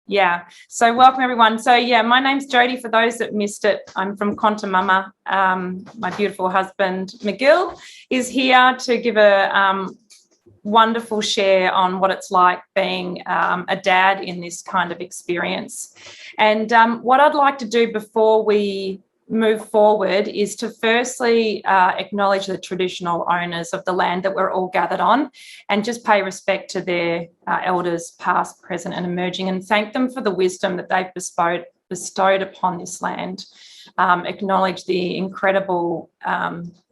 Yeah. So welcome, everyone. So, yeah, my name's Jodie. For those that missed it, I'm from QuantiMama. My beautiful husband, McGill, is here to give a wonderful share on what it's like being a dad in this kind of experience. And what I'd like to do before we move forward is to firstly acknowledge the traditional owners of the land that we're all gathered on, and just pay respect to their elders past, present and emerging, and thank them for the wisdom that they've bestowed upon this land. Acknowledge the incredible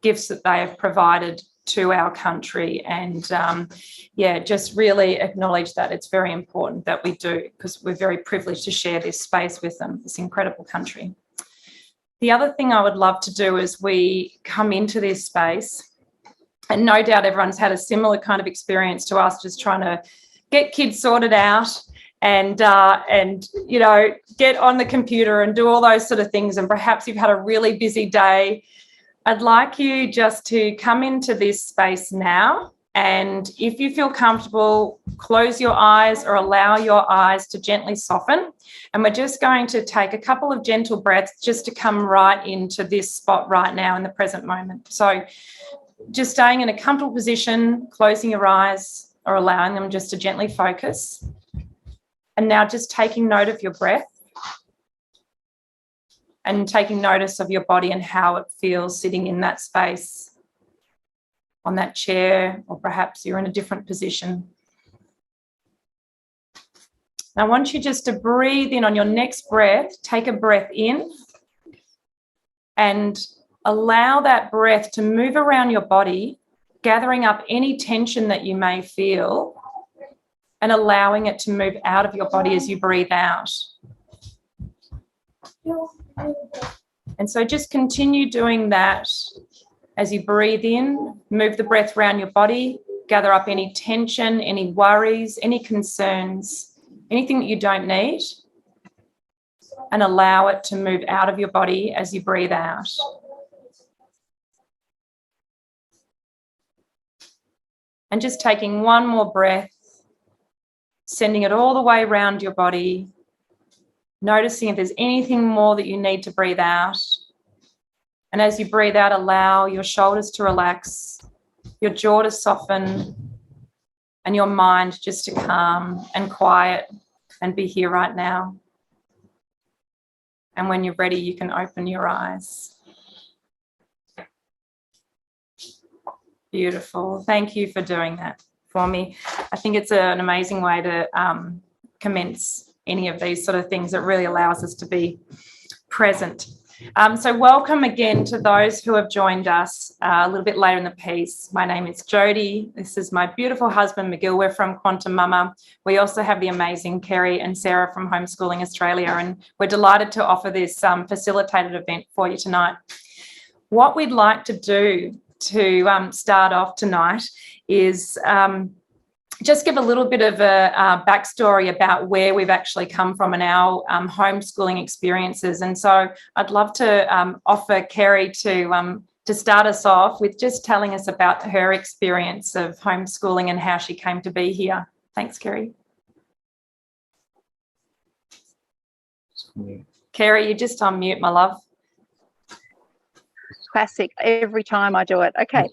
gifts that they have provided to our country, and just really acknowledge that it's very important that we do, because we're very privileged to share this space with them, this incredible country. The other thing I would love to do is we come into this space, and no doubt everyone's had a similar kind of experience to us, just trying to get kids sorted out and you know, get on the computer and do all those sort of things, and perhaps you've had a really busy day. I'd like you just to come into this space now, and if you feel comfortable, close your eyes or allow your eyes to gently soften. And we're just going to take a couple of gentle breaths just to come right into this spot right now in the present moment. So just staying in a comfortable position, closing your eyes or allowing them just to gently focus. And now just taking note of your breath and taking notice of your body and how it feels sitting in that space, on that chair, or perhaps you're in a different position. Now, I want you just to breathe in. On your next breath, take a breath in and allow that breath to move around your body, gathering up any tension that you may feel and allowing it to move out of your body as you breathe out. And so just continue doing that as you breathe in, move the breath around your body, gather up any tension, any worries, any concerns, anything that you don't need, and allow it to move out of your body as you breathe out. And just taking one more breath, sending it all the way around your body, noticing if there's anything more that you need to breathe out. And as you breathe out, allow your shoulders to relax, your jaw to soften, and your mind just to calm and quiet and be here right now. And when you're ready, you can open your eyes. Beautiful. Thank you for doing that for me. I think it's an amazing way to commence any of these sort of things. It really allows us to be present. So welcome again to those who have joined us a little bit later in the piece. My name is Jodie. This is my beautiful husband, McGill. We're from QuantiMama. We also have the amazing Kerry and Sarah from Homeschooling Australia, and we're delighted to offer this facilitated event for you tonight. What we'd like to do to start off tonight is just give a little bit of a backstory about where we've actually come from in our homeschooling experiences. And so I'd love to offer Kerry to start us off with just telling us about her experience of homeschooling and how she came to be here. Thanks, Kerry. Kerry, you're just on mute, my love. Classic every time I do it. Okay,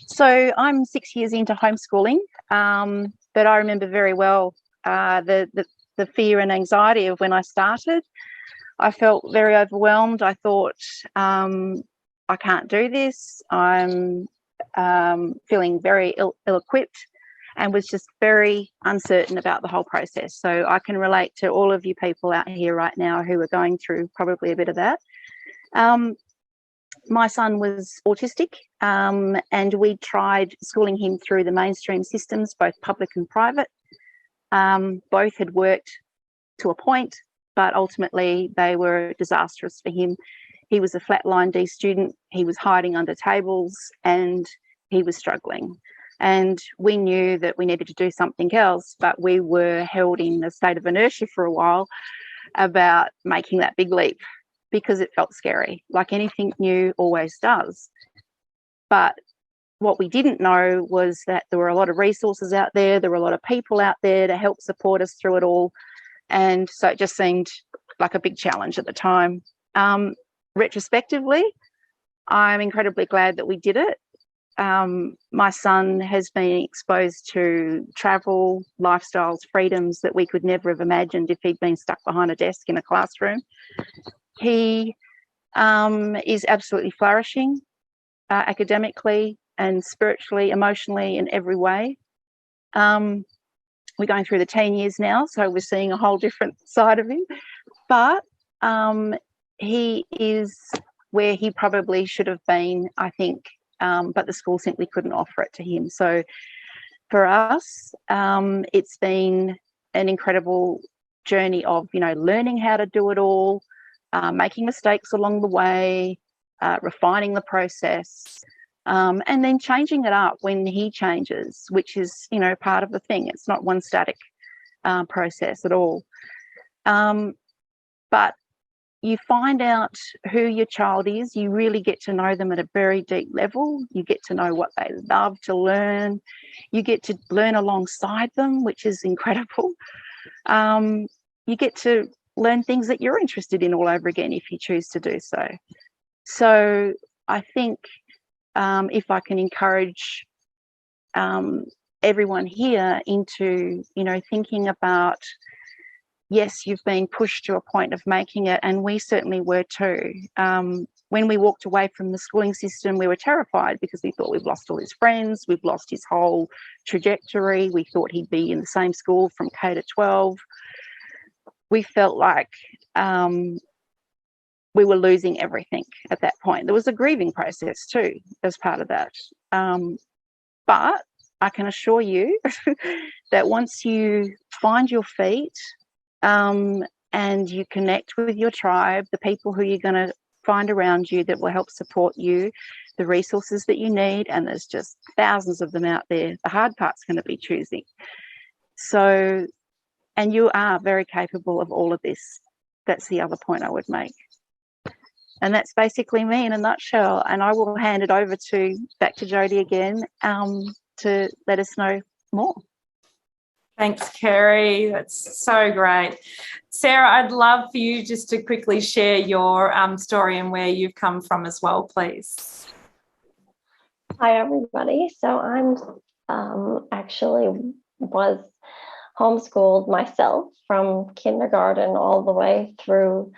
so I'm 6 years into homeschooling, but I remember very well the fear and anxiety of when I started. I felt very overwhelmed. I thought, I can't do this. I'm feeling very ill-equipped and was just very uncertain about the whole process. So I can relate to all of you people out here right now who are going through probably a bit of that. My son was autistic, and we tried schooling him through the mainstream systems, both public and private. Both had worked to a point, but ultimately they were disastrous for him. He was a flatline D student. He was hiding under tables and he was struggling. And we knew that we needed to do something else, but we were held in a state of inertia for a while about making that big leap, because it felt scary, like anything new always does. But what we didn't know was that there were a lot of resources out there, there were a lot of people out there to help support us through it all. And so it just seemed like a big challenge at the time. Retrospectively, I'm incredibly glad that we did it. My son has been exposed to travel, lifestyles, freedoms that we could never have imagined if he'd been stuck behind a desk in a classroom. He is absolutely flourishing academically and spiritually, emotionally, in every way. We're going through the teen years now, so we're seeing a whole different side of him. But he is where he probably should have been, I think, but the school simply couldn't offer it to him. So for us, it's been an incredible journey of, learning how to do it all, making mistakes along the way, refining the process, and then changing it up when he changes, which is, part of the thing. It's not one static process at all. But you find out who your child is. You really get to know them at a very deep level. You get to know what they love to learn. You get to learn alongside them, which is incredible. You get to learn things that you're interested in all over again if you choose to do so. So I think if I can encourage everyone here into, thinking about, yes, you've been pushed to a point of making it, and we certainly were too. When we walked away from the schooling system, we were terrified because we thought we've lost all his friends, we've lost his whole trajectory. We thought he'd be in the same school from K to 12. We felt like we were losing everything at that point. There was a grieving process too as part of that. But I can assure you that once you find your feet, and you connect with your tribe, the people who you're going to find around you that will help support you, the resources that you need, and there's just thousands of them out there. The hard part's going to be choosing. So, and you are very capable of all of this. That's the other point I would make. And that's basically me in a nutshell. And I will hand it over back to Jodie again to let us know more. Thanks, Kerry. That's so great. Sarah, I'd love for you just to quickly share your story and where you've come from as well, please. Hi, everybody. So I'm actually was homeschooled myself from kindergarten all the way through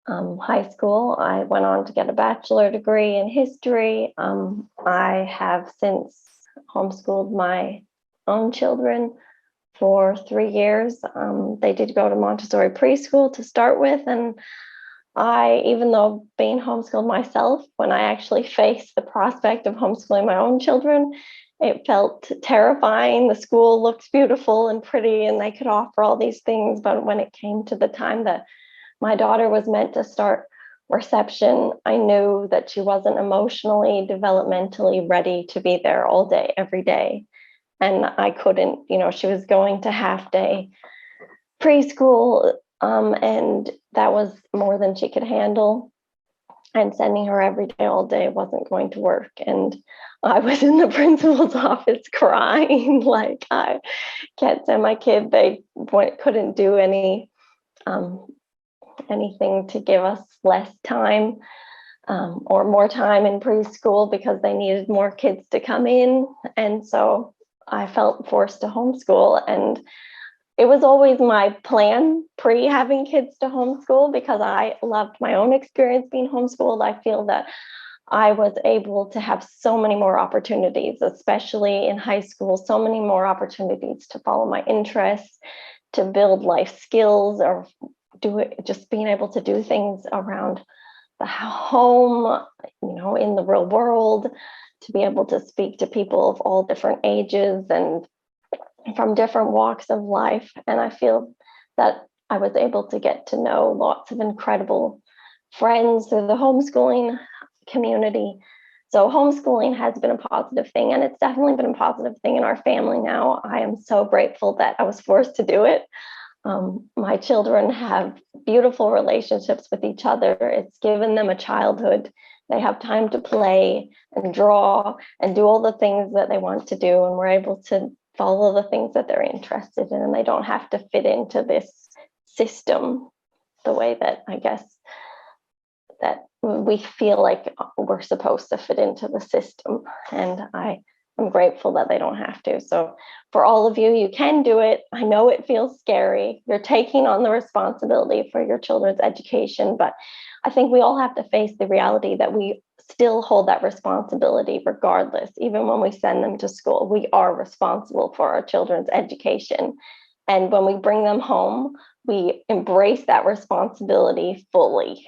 high school. I went on to get a bachelor degree in history. I have since homeschooled my own children for 3 years. They did go to Montessori preschool to start with. And even though being homeschooled myself, when I actually faced the prospect of homeschooling my own children, it felt terrifying. The school looked beautiful and pretty, and they could offer all these things. But when it came to the time that my daughter was meant to start reception, I knew that she wasn't emotionally, developmentally ready to be there all day, every day. And I couldn't, she was going to half day preschool, and that was more than she could handle. And sending her every day, all day wasn't going to work. And I was in the principal's office crying, like, I can't send my kid. They couldn't do anything to give us less time or more time in preschool because they needed more kids to come in. And so I felt forced to homeschool, and it was always my plan pre having kids to homeschool because I loved my own experience being homeschooled. I feel that I was able to have so many more opportunities, especially in high school, so many more opportunities to follow my interests, to build life skills, or just being able to do things around the home, in the real world, to be able to speak to people of all different ages and from different walks of life. And I feel that I was able to get to know lots of incredible friends through the homeschooling community. So homeschooling has been a positive thing, and it's definitely been a positive thing in our family now. I am so grateful that I was forced to do it. My children have beautiful relationships with each other. It's given them a childhood. They have time to play and draw and do all the things that they want to do. And we're able to follow the things that they're interested in. And they don't have to fit into this system the way that I guess that we feel like we're supposed to fit into the system. And I'm grateful that they don't have to. So for all of you, you can do it. I know it feels scary. You're taking on the responsibility for your children's education, but I think we all have to face the reality that we still hold that responsibility regardless. Even when we send them to school, we are responsible for our children's education. And when we bring them home, we embrace that responsibility fully.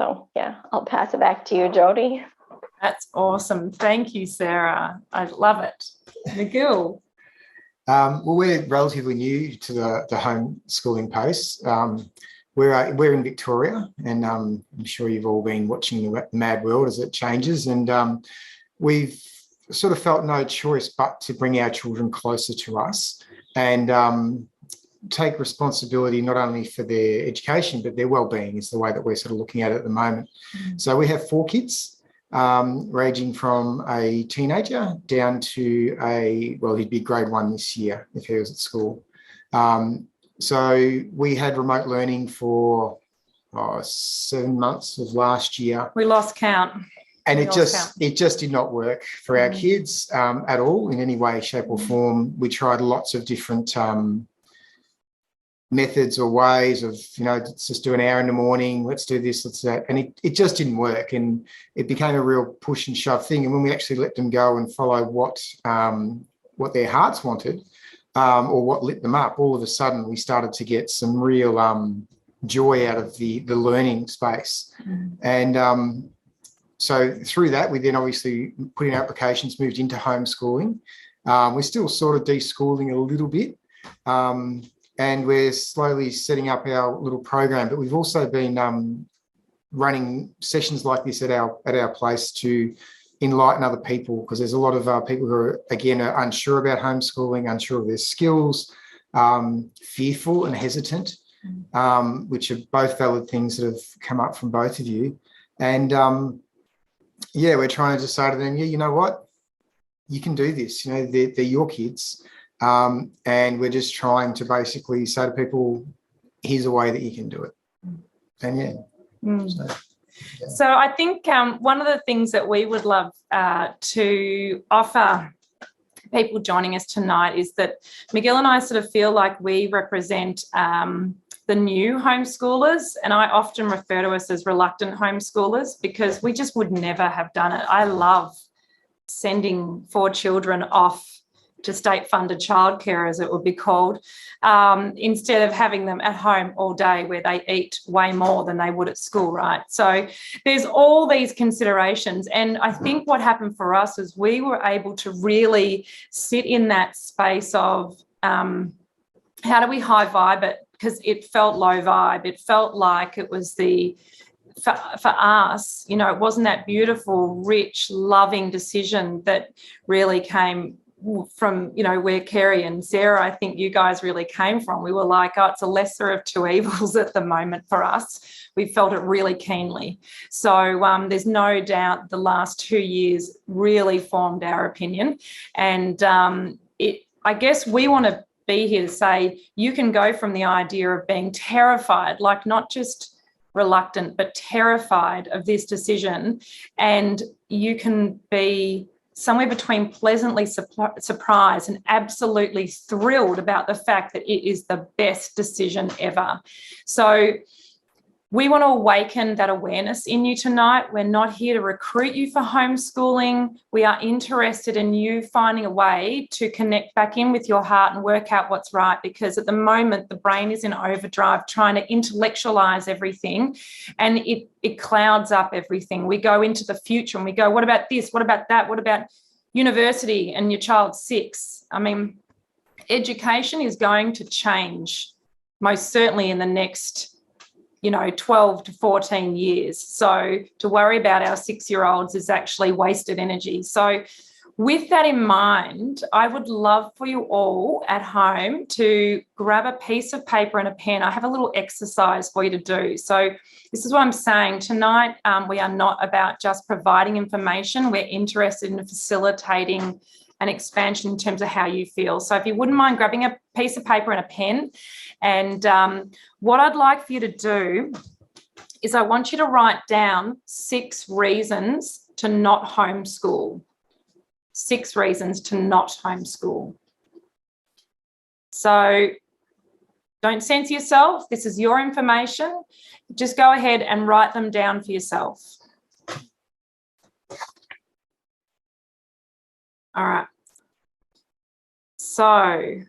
So yeah, I'll pass it back to you, Jody. That's awesome. Thank you, Sarah. I love it. McGill. Well, we're relatively new to the homeschooling post. We're in Victoria, and I'm sure you've all been watching the mad world as it changes. And we've sort of felt no choice but to bring our children closer to us and take responsibility not only for their education, but their well-being is the way that we're sort of looking at it at the moment. So we have 4 kids, ranging from a teenager down to he'd be grade 1 this year if he was at school. So we had remote learning for 7 months of last year. We lost count. And it just did not work for our kids at all in any way, shape or form. We tried lots of different methods or ways of, let's just do an hour in the morning, let's do this, let's that. And it just didn't work. And it became a real push and shove thing. And when we actually let them go and follow what their hearts wanted or what lit them up, all of a sudden we started to get some real joy out of the learning space. And so through that, we then obviously put in applications, moved into homeschooling. We're still sort of deschooling a little bit. And we're slowly setting up our little program, but we've also been running sessions like this at our place to enlighten other people, because there's a lot of people who are unsure about homeschooling, unsure of their skills, fearful and hesitant, which are both valid things that have come up from both of you. And we're trying to just say to them, you know what, you can do this. They're your kids. And we're just trying to basically say to people, here's a way that you can do it. And So I think one of the things that we would love to offer people joining us tonight is that McGill and I sort of feel like we represent the new homeschoolers, and I often refer to us as reluctant homeschoolers because we just would never have done it. I love sending 4 children off to state-funded childcare, as it would be called, instead of having them at home all day where they eat way more than they would at school, right? So there's all these considerations. And I think what happened for us is we were able to really sit in that space of how do we high vibe it? Because it felt low vibe. It felt like it was for us, it wasn't that beautiful, rich, loving decision that really came from, where Kerry and Sarah, I think you guys really came from. We were like, it's a lesser of 2 evils at the moment for us. We felt it really keenly. So there's no doubt the last 2 years really formed our opinion. And I guess we want to be here to say you can go from the idea of being terrified, like not just reluctant, but terrified of this decision, and you can be somewhere between pleasantly surprised and absolutely thrilled about the fact that it is the best decision ever. So we want to awaken that awareness in you tonight. We're not here to recruit you for homeschooling. We are interested in you finding a way to connect back in with your heart and work out what's right, because at the moment the brain is in overdrive trying to intellectualize everything, and it clouds up everything. We go into the future and we go, what about this? What about that? What about university and your child's 6? I mean, education is going to change most certainly in the next 12 to 14 years. So to worry about our 6-year-olds is actually wasted energy. So with that in mind, I would love for you all at home to grab a piece of paper and a pen. I have a little exercise for you to do. So this is what I'm saying. Tonight, we are not about just providing information. We're interested in facilitating and expansion in terms of how you feel. So if you wouldn't mind grabbing a piece of paper and a pen, and what I'd like for you to do is I want you to write down 6 reasons to not homeschool. 6 reasons to not homeschool. So don't censor yourself. This is your information. Just go ahead and write them down for yourself. All right. So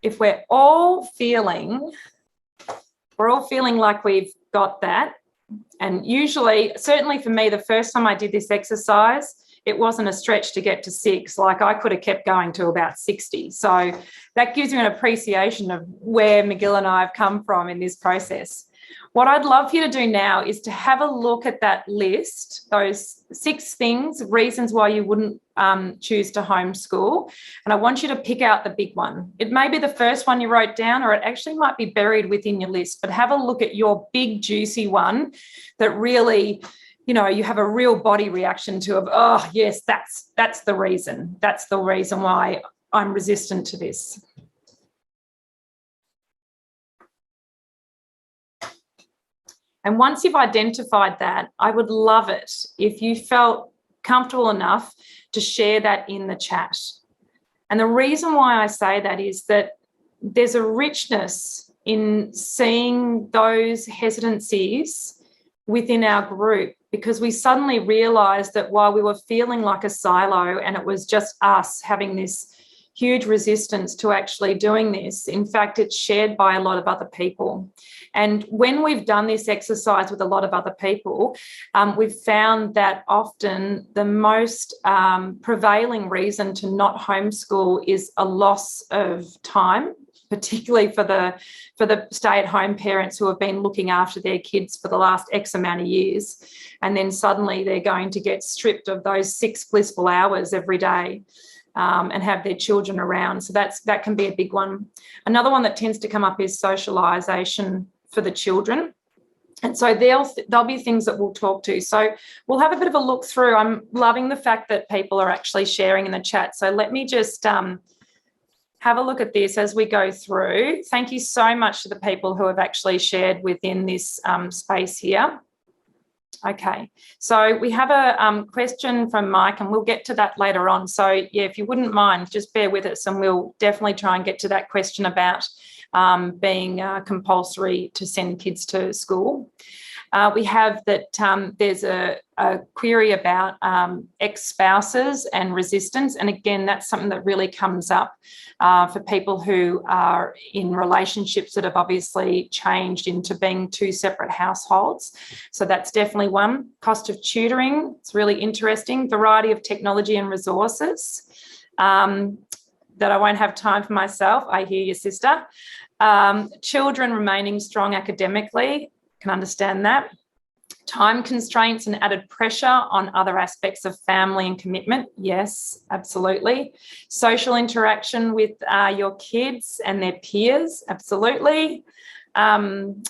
if we're all feeling like we've got that, and usually, certainly for me, the first time I did this exercise, it wasn't a stretch to get to 6. Like, I could have kept going to about 60. So that gives you an appreciation of where McGill and I have come from in this process. What I'd love for you to do now is to have a look at that list, those 6 things, reasons why you wouldn't choose to homeschool. And I want you to pick out the big one. It may be the first one you wrote down, or it actually might be buried within your list, but have a look at your big, juicy one that really, you know, you have a real body reaction to of, oh, yes, that's the reason. That's the reason why I'm resistant to this. And once you've identified that, I would love it if you felt comfortable enough to share that in the chat. And the reason why I say that is that there's a richness in seeing those hesitancies within our group, because we suddenly realised that while we were feeling like a silo and it was just us having this huge resistance to actually doing this, in fact, it's shared by a lot of other people. And when we've done this exercise with a lot of other people, we've found that often the most prevailing reason to not homeschool is a loss of time, particularly for the stay-at-home parents who have been looking after their kids for the last X amount of years. And then suddenly they're going to get stripped of those 6 blissful hours every day. And have their children around. So that can be a big one. Another one that tends to come up is socialisation for the children. And so there'll be things that we'll talk to. So we'll have a bit of a look through. I'm loving the fact that people are actually sharing in the chat. So let me just have a look at this as we go through. Thank you so much to the people who have actually shared within this space here. Okay, so we have a question from Mike, and we'll get to that later on. So, yeah, if you wouldn't mind, just bear with us, and we'll definitely try and get to that question about being compulsory to send kids to school. We have that there's a query about ex-spouses and resistance. And again, that's something that really comes up for people who are in relationships that have obviously changed into being 2 separate households. So that's definitely one. Cost of tutoring, it's really interesting. Variety of technology and resources that I won't have time for myself. I hear you, sister. Children remaining strong academically, can understand that. Time constraints and added pressure on other aspects of family and commitment. Yes, absolutely. Social interaction with your kids and their peers. Absolutely. Son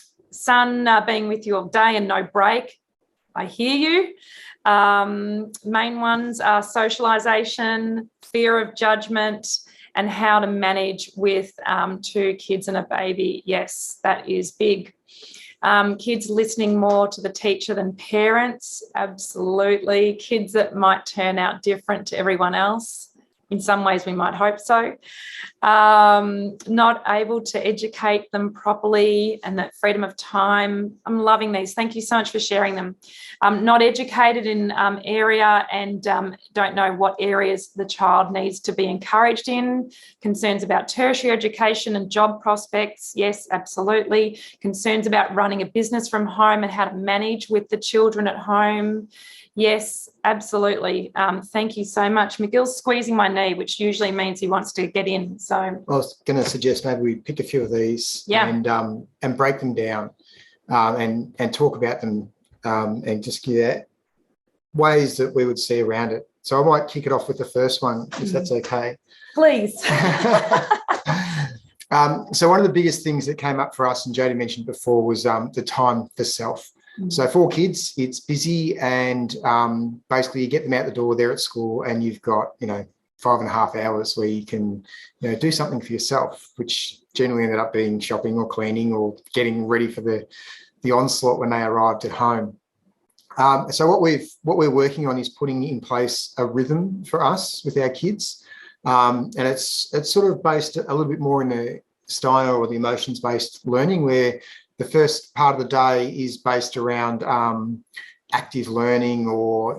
being with you all day and no break. I hear you. Main ones are socialisation, fear of judgment, and how to manage with 2 kids and a baby. Yes, that is big. Kids listening more to the teacher than parents. Absolutely. Kids that might turn out different to everyone else. In some ways, we might hope so. Not able to educate them properly, and that freedom of time. I'm loving these. Thank you so much for sharing them. Not educated in area and don't know what areas the child needs to be encouraged in. Concerns about tertiary education and job prospects. Yes, absolutely. Concerns about running a business from home and how to manage with the children at home. Yes, absolutely. Thank you so much. McGill's squeezing my knee, which usually means he wants to get in. So I was going to suggest maybe we pick a few of these and break them down and talk about them and just give ways that we would see around it. So I might kick it off with the first one, if that's okay. Please. So one of the biggest things that came up for us, and Jodie mentioned before, was the time for self. So for kids, it's busy, and basically you get them out the door, they're at school, and you've got, 5.5 hours where you can, do something for yourself, which generally ended up being shopping or cleaning or getting ready for the onslaught when they arrived at home. So what we're working on is putting in place a rhythm for us with our kids, and it's sort of based a little bit more in the Steiner or the emotions-based learning, where the first part of the day is based around active learning or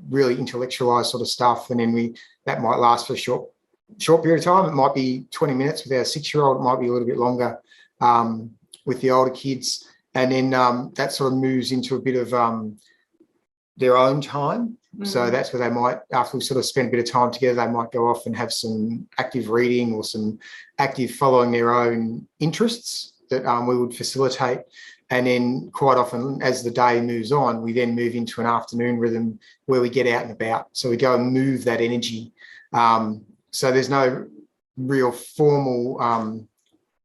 really intellectualized sort of stuff, and then that might last for a short period of time. It might be 20 minutes with our 6-year-old. It might be a little bit longer with the older kids, and then that sort of moves into a bit of their own time. So that's where they might, after we sort of spend a bit of time together, they might go off and have some active reading or some active following their own interests that we would facilitate. And then quite often, as the day moves on, we then move into an afternoon rhythm where we get out and about. So we go and move that energy. So there's no real formal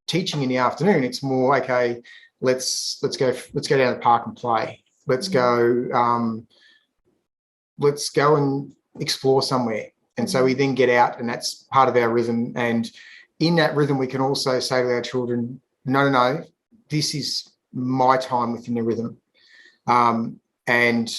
teaching in the afternoon. It's more, okay, let's go down the park and play. Let's go and explore somewhere. And so we then get out, and that's part of our rhythm. And in that rhythm, we can also say to our children, no, this is my time within the rhythm. And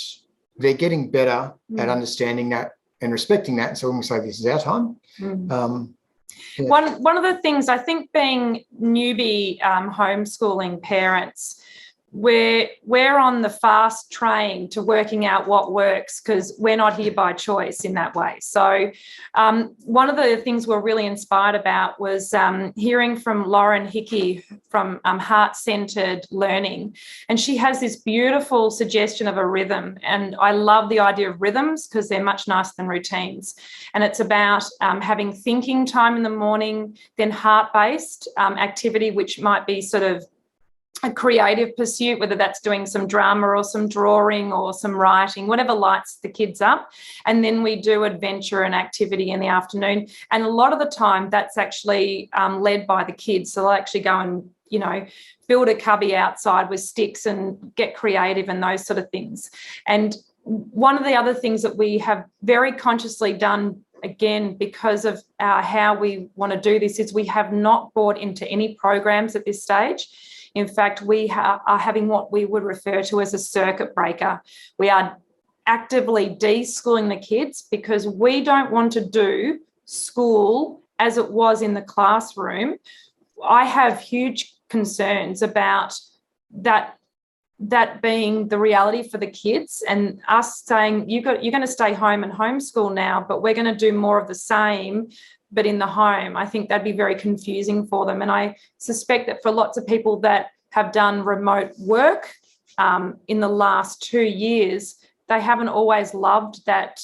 they're getting better at understanding that and respecting that. And so when we say this is our time, yeah. One of the things I think, being newbie homeschooling parents, we're on the fast train to working out what works, because we're not here by choice in that way. So one of the things we're really inspired about was hearing from Lauren Hickey from Heart-Centered Learning. And she has this beautiful suggestion of a rhythm. And I love the idea of rhythms because they're much nicer than routines. And it's about having thinking time in the morning, then heart-based activity, which might be sort of a creative pursuit, whether that's doing some drama or some drawing or some writing, whatever lights the kids up. And then we do adventure and activity in the afternoon. And a lot of the time that's actually led by the kids. So they'll actually go and, build a cubby outside with sticks and get creative and those sort of things. And one of the other things that we have very consciously done, again, because of how we want to do this, is we have not bought into any programs at this stage. In fact, we are having what we would refer to as a circuit breaker. We are actively de-schooling the kids because we don't want to do school as it was in the classroom. I have huge concerns about that being the reality for the kids, and us saying you're going to stay home and homeschool now, but we're going to do more of the same but in the home. I think that'd be very confusing for them. And I suspect that for lots of people that have done remote work in the last 2 years, they haven't always loved that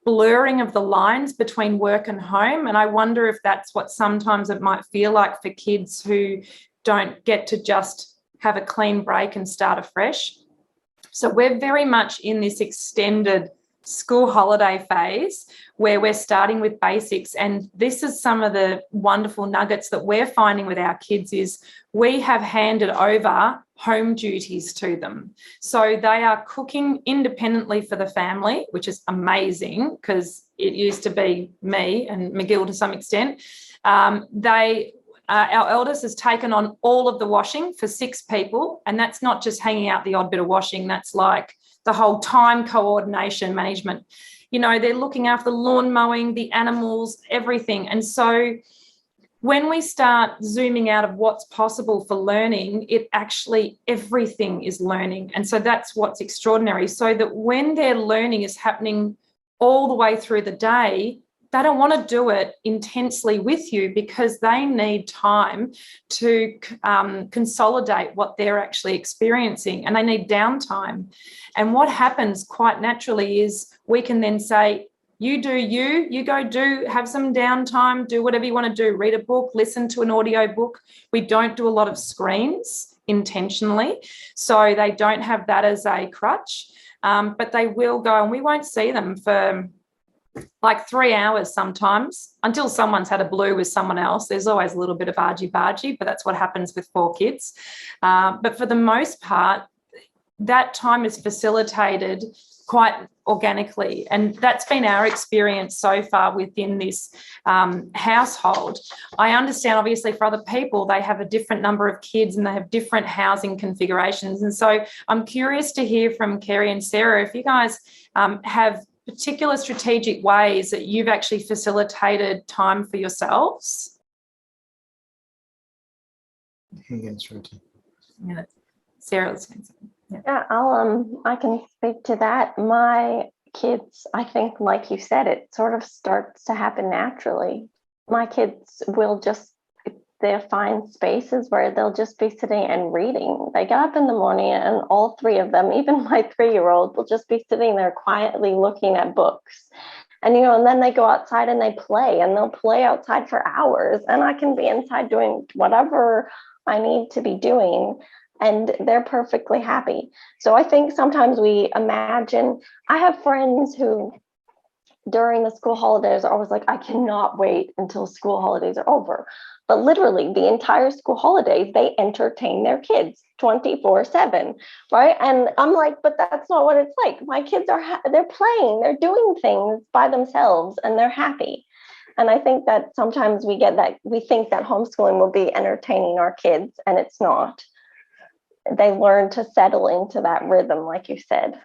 blurring of the lines between work and home. And I wonder if that's what sometimes it might feel like for kids who don't get to just have a clean break and start afresh. So we're very much in this extended school holiday phase where we're starting with basics. And this is some of the wonderful nuggets that we're finding with our kids is we have handed over home duties to them. So they are cooking independently for the family, which is amazing because it used to be me and McGill to some extent. Our eldest has taken on all of the washing for 6 people, and that's not just hanging out the odd bit of washing. That's like the whole time coordination management. They're looking after the lawn mowing, the animals, everything. And so when we start zooming out of what's possible for learning, it actually, everything is learning. And so that's what's extraordinary. So that when their learning is happening all the way through the day, they don't want to do it intensely with you because they need time to consolidate what they're actually experiencing, and they need downtime. And what happens quite naturally is we can then say, you do you go have some downtime, do whatever you want to do, read a book, listen to an audio book. We don't do a lot of screens intentionally, so they don't have that as a crutch, but they will go, and we won't see them for like 3 hours sometimes until someone's had a blue with someone else. There's always a little bit of argy-bargy, but that's what happens with 4 kids. But for the most part, that time is facilitated quite organically. And that's been our experience so far within this household. I understand, obviously, for other people, they have a different number of kids and they have different housing configurations. And so I'm curious to hear from Kerry and Sarah if you guys have particular strategic ways that you've actually facilitated time for yourselves. Yeah. Sarah's saying something. Yeah, I can speak to that. My kids, I think, like you said, it sort of starts to happen naturally. My kids will just, they'll find spaces where they'll just be sitting and reading. They get up in the morning and all three of them, even my 3-year-old, will just be sitting there quietly looking at books. And, and then they go outside and they play, and they'll play outside for hours. And I can be inside doing whatever I need to be doing, and they're perfectly happy. So I think sometimes we imagine, I have friends who during the school holidays are always like, I cannot wait until school holidays are over. But literally the entire school holidays, they entertain their kids 24/7, right? And I'm like, but that's not what it's like. My kids they're playing, they're doing things by themselves, and they're happy. And I think that sometimes we think that homeschooling will be entertaining our kids, and it's not. They learn to settle into that rhythm, like you said.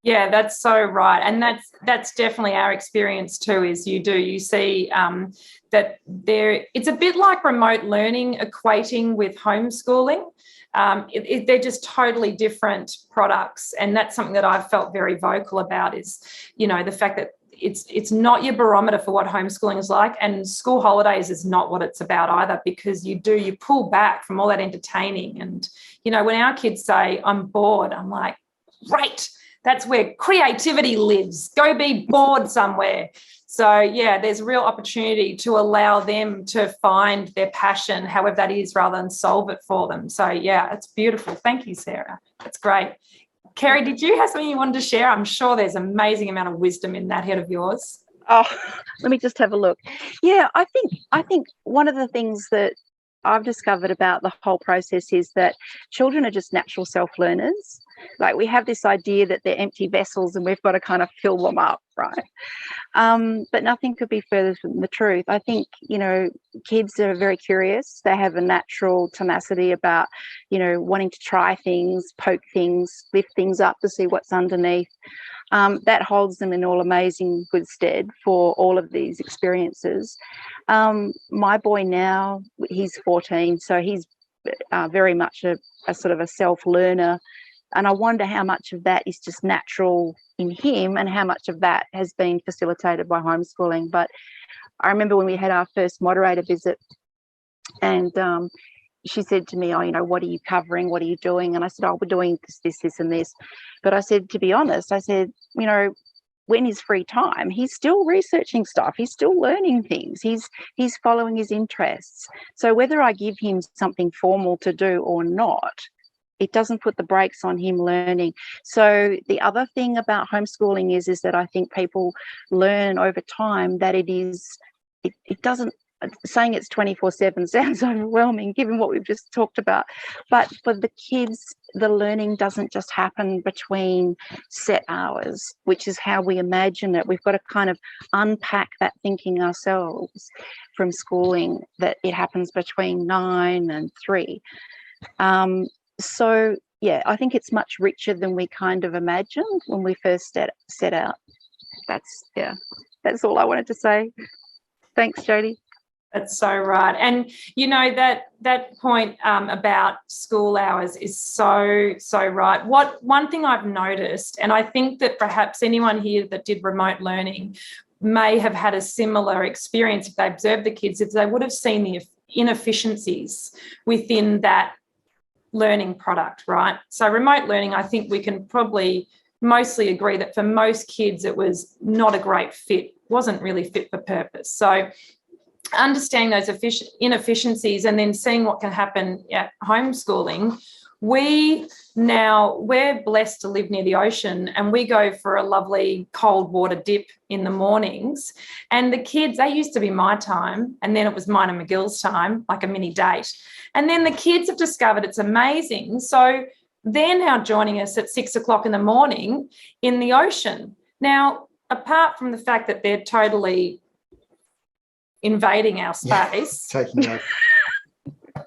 Yeah, that's so right. And that's definitely our experience too, is you see that it's a bit like remote learning equating with homeschooling. They're just totally different products. And that's something that I've felt very vocal about is, the fact that it's not your barometer for what homeschooling is like, and school holidays is not what it's about either, because you pull back from all that entertaining. And, when our kids say, I'm bored, I'm like, great. That's where creativity lives. Go be bored somewhere. So, yeah, there's real opportunity to allow them to find their passion, however that is, rather than solve it for them. So, yeah, it's beautiful. Thank you, Sarah. That's great. Kerry, did you have something you wanted to share? I'm sure there's an amazing amount of wisdom in that head of yours. Oh, let me just have a look. Yeah, I think one of the things that I've discovered about the whole process is that children are just natural self-learners. Like, we have this idea that they're empty vessels and we've got to kind of fill them up, right? But nothing could be further from the truth. I think, kids are very curious. They have a natural tenacity about, wanting to try things, poke things, lift things up to see what's underneath. That holds them in all amazing good stead for all of these experiences. My boy now, he's 14, so he's very much a sort of a self-learner. And I wonder how much of that is just natural in him and how much of that has been facilitated by homeschooling. But I remember when we had our first moderator visit, and she said to me, what are you covering? What are you doing? And I said, we're doing this, and this. But I said, to be honest, when his free time, he's still researching stuff. He's still learning things. He's following his interests. So whether I give him something formal to do or not, it doesn't put the brakes on him learning. So the other thing about homeschooling is that I think people learn over time that it doesn't, saying it's 24/7 sounds overwhelming given what we've just talked about. But for the kids, the learning doesn't just happen between set hours, which is how we imagine it. We've got to kind of unpack that thinking ourselves from schooling, that it happens between 9 and 3. So, yeah, I think it's much richer than we kind of imagined when we first set out. That's all I wanted to say. Thanks, Jodie. That's so right. And, that point about school hours is so right. One thing I've noticed, and I think that perhaps anyone here that did remote learning may have had a similar experience if they observed the kids, if they would have seen the inefficiencies within that learning product, right? So remote learning, I think we can probably mostly agree that for most kids it was not a great fit, wasn't really fit for purpose. So understanding those inefficiencies and then seeing what can happen at homeschooling, we're blessed to live near the ocean, and we go for a lovely cold water dip in the mornings. And the kids, they used to be my time, and then it was mine and McGill's time, like a mini date. And then the kids have discovered it's amazing. So they're now joining us at 6 o'clock in the morning in the ocean. Now, apart from the fact that they're totally invading our space, taking over.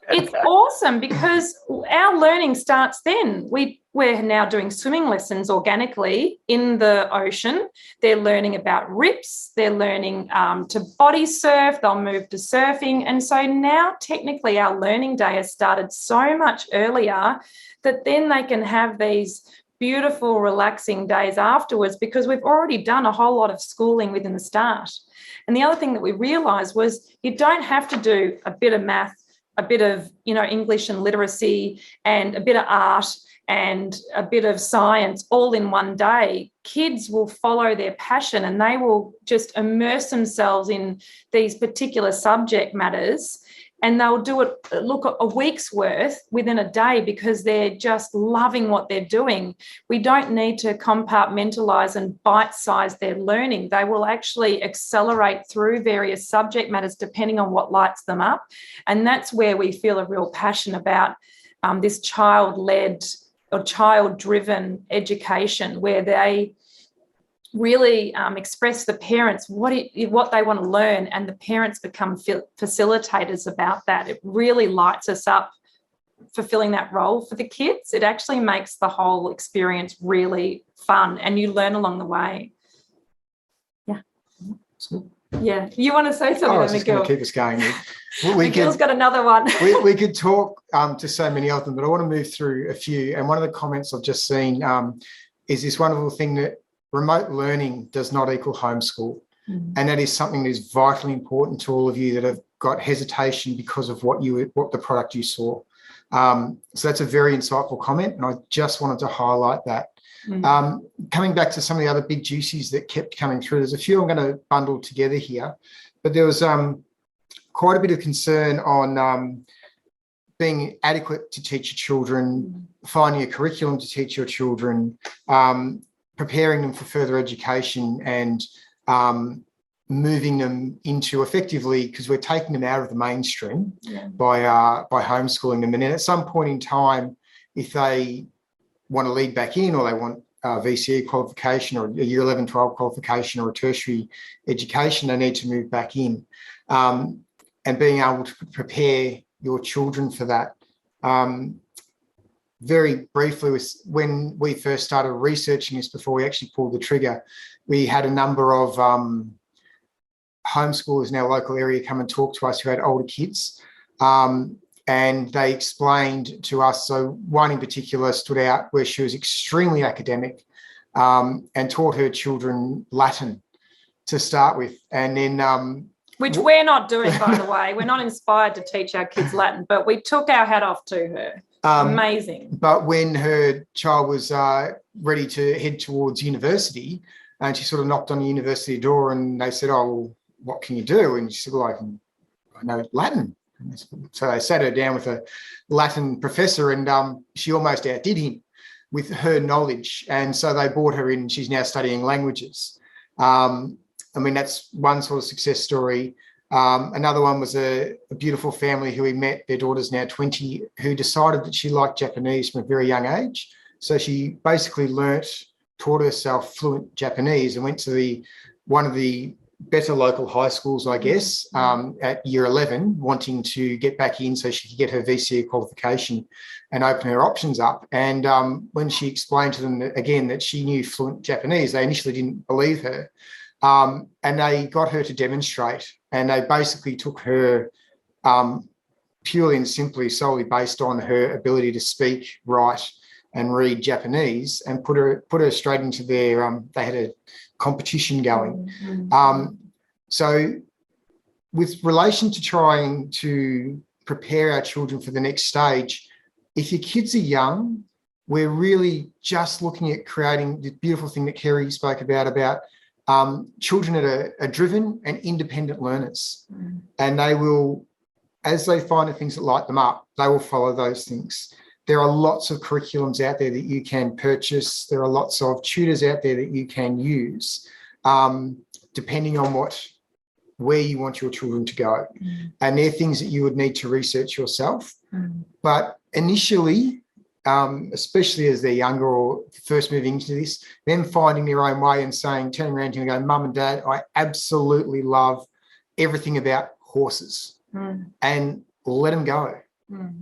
it's awesome because our learning starts then. We're now doing swimming lessons organically in the ocean. They're learning about rips. They're learning to body surf. They'll move to surfing. And so now technically our learning day has started so much earlier that then they can have these beautiful, relaxing days afterwards because we've already done a whole lot of schooling within the start. And the other thing that we realised was you don't have to do a bit of math, a bit of, English and literacy and a bit of art and a bit of science all in one day. Kids will follow their passion and they will just immerse themselves in these particular subject matters, and they'll do it, look, a week's worth within a day because they're just loving what they're doing. We don't need to compartmentalise and bite-size their learning. They will actually accelerate through various subject matters depending on what lights them up. And that's where we feel a real passion about this child-led or child-driven education, where they really express the parents what they want to learn, and the parents become facilitators about that. It really lights us up fulfilling that role for the kids. It actually makes the whole experience really fun, and you learn along the way. Yeah. Yeah. You want to say something? I was just going to keep us going. Miguel's got another one. we could talk to so many of them, but I want to move through a few. And one of the comments I've just seen is this wonderful thing that remote learning does not equal homeschool. And that is something that is vitally important to all of you that have got hesitation because of what the product you saw. So that's a very insightful comment, and I just wanted to highlight that. Coming back to some of the other big juicies that kept coming through, there's a few I'm going to bundle together here, but there was quite a bit of concern on being adequate to teach your children, finding a curriculum to teach your children, preparing them for further education, and moving them into effectively, because we're taking them out of the mainstream by homeschooling them. And then at some point in time, if they want to lead back in, or they want a VCE qualification or a year 11, 12 qualification or a tertiary education, they need to move back in. And being able to prepare your children for that. Very briefly, when we first started researching this, before we actually pulled the trigger, we had a number of homeschoolers in our local area come and talk to us who had older kids. And they explained to us, so one in particular stood out where she was extremely academic and taught her children Latin to start with. And then which we're not doing, by the way. We're not inspired to teach our kids Latin, but we took our hat off to her. Amazing. But when her child was ready to head towards university, and she sort of knocked on the university door, and they said, "Oh, well, what can you do?" And she said, "Well, I know Latin." So they sat her down with a Latin professor, and she almost outdid him with her knowledge. And so they brought her in, and she's now studying languages. I mean, that's one sort of success story. Another one was a beautiful family who we met, their daughter's now 20, who decided that she liked Japanese from a very young age. So she basically taught herself fluent Japanese, and went to one of the better local high schools, I guess, at year 11, wanting to get back in so she could get her VCE qualification and open her options up. And when she explained to them that she knew fluent Japanese, they initially didn't believe her. And they got her to demonstrate, and they basically took her purely and simply solely based on her ability to speak, write and read Japanese, and put her straight into their, they had a competition going. So with relation to trying to prepare our children for the next stage, if your kids are young, we're really just looking at creating the beautiful thing that Kerry spoke about children that are driven and independent learners. And they will, as they find the things that light them up, they will follow those things. There are lots of curriculums out there that you can purchase. There are lots of tutors out there that you can use, depending on where you want your children to go. And they're things that you would need to research yourself. But initially, especially as they're younger or first moving into this, them finding their own way and turning around to you and going, Mum and Dad, I absolutely love everything about horses, and let them go.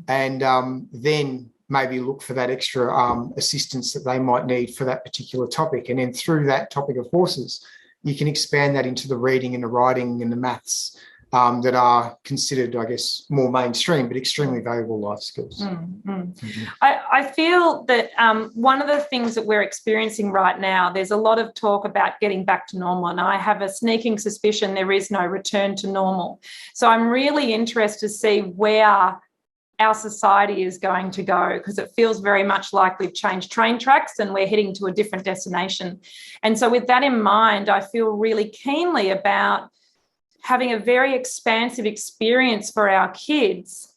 And then maybe look for that extra assistance that they might need for that particular topic. And then through that topic of horses, you can expand that into the reading and the writing and the maths that are considered, I guess, more mainstream, but extremely valuable life skills. I feel that one of the things that we're experiencing right now, there's a lot of talk about getting back to normal, and I have a sneaking suspicion there is no return to normal. So I'm really interested to see where our society is going to go, because it feels very much like we've changed train tracks and we're heading to a different destination. And so with that in mind, I feel really keenly about having a very expansive experience for our kids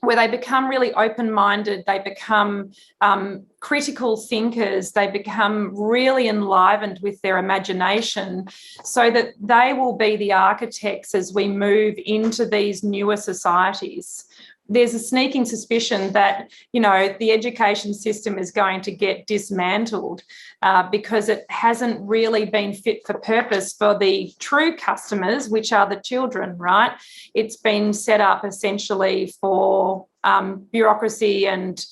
where they become really open-minded, they become critical thinkers, they become really enlivened with their imagination, so that they will be the architects as we move into these newer societies. There's a sneaking suspicion that, you know, the education system is going to get dismantled because it hasn't really been fit for purpose for the true customers, which are the children, right? It's been set up essentially for bureaucracy and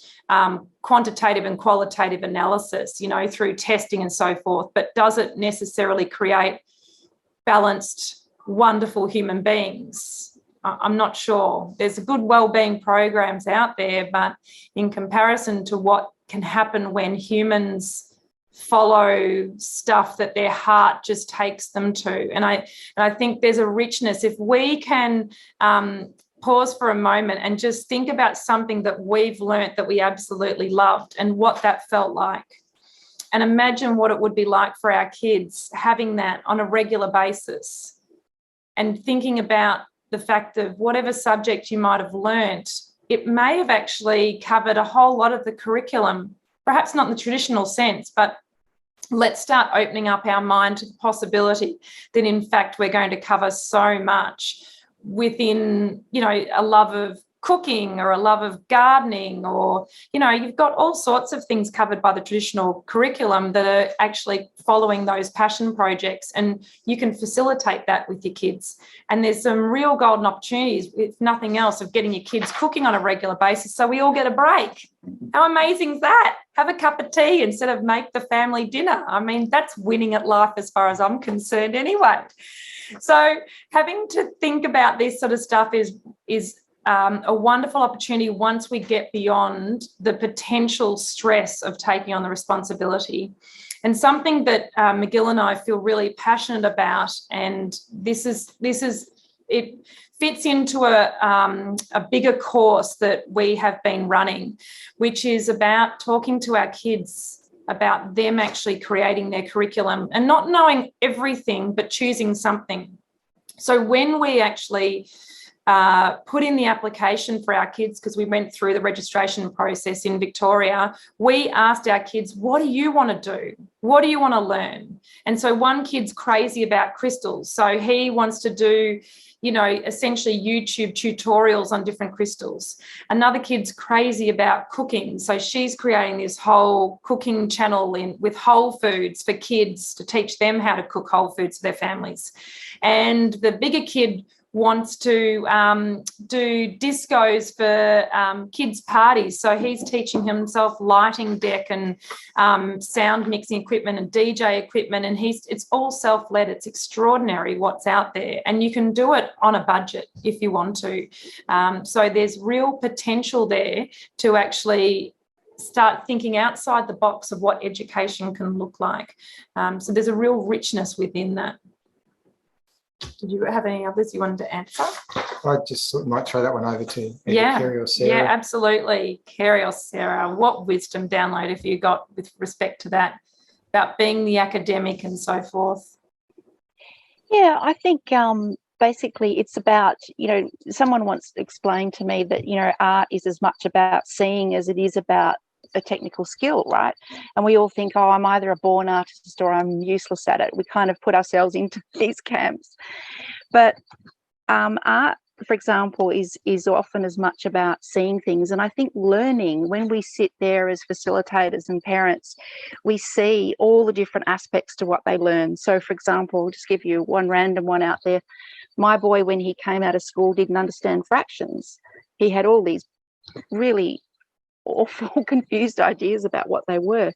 quantitative and qualitative analysis, you know, through testing and so forth, but does it necessarily create balanced, wonderful human beings? I'm not sure. There's good wellbeing programs out there, but in comparison to what can happen when humans follow stuff that their heart just takes them to. And I think there's a richness. If we can pause for a moment and just think about something that we've learnt that we absolutely loved and what that felt like, and imagine what it would be like for our kids having that on a regular basis, and thinking about the fact of whatever subject you might have learnt, it may have actually covered a whole lot of the curriculum, perhaps not in the traditional sense, but let's start opening up our mind to the possibility that, in fact, we're going to cover so much within, you know, a love of cooking or a love of gardening, or, you know, you've got all sorts of things covered by the traditional curriculum that are actually following those passion projects, and you can facilitate that with your kids. And there's some real golden opportunities, if nothing else, of getting your kids cooking on a regular basis so we all get a break. How amazing is that? Have a cup of tea instead of make the family dinner. I mean, that's winning at life as far as I'm concerned anyway. So having to think about this sort of stuff is a wonderful opportunity once we get beyond the potential stress of taking on the responsibility. And something that McGill and I feel really passionate about, and this is it fits into a bigger course that we have been running, which is about talking to our kids about them actually creating their curriculum and not knowing everything, but choosing something. So when we actually put in the application for our kids, because we went through the registration process in Victoria, we asked our kids, what do you want to do? What do you want to learn? And so one kid's crazy about crystals. So he wants to do, you know, essentially YouTube tutorials on different crystals. Another kid's crazy about cooking. So she's creating this whole cooking channel with whole foods for kids to teach them how to cook whole foods for their families. And the bigger kid wants to do discos for kids' parties. So he's teaching himself lighting deck and sound mixing equipment and DJ equipment. And it's all self-led. It's extraordinary what's out there. And you can do it on a budget if you want to. So there's real potential there to actually start thinking outside the box of what education can look like. So there's a real richness within that. Did you have any others you wanted to answer? I just might throw that one over to Kerry or Sarah. Yeah, absolutely. Kerry or Sarah, what wisdom download have you got with respect to that, about being the academic and so forth? Yeah, I think basically it's about, you know, someone once explained to me that, you know, art is as much about seeing as it is about a technical skill, right? And we all think, oh, I'm either a born artist or I'm useless at it. We kind of put ourselves into these camps. But art for example, is often as much about seeing things. And I think learning, when we sit there as facilitators and parents, we see all the different aspects to what they learn. So, for example, I'll just give you one random one out there. My boy, when he came out of school, didn't understand fractions. He had all these really awful, confused ideas about what they were.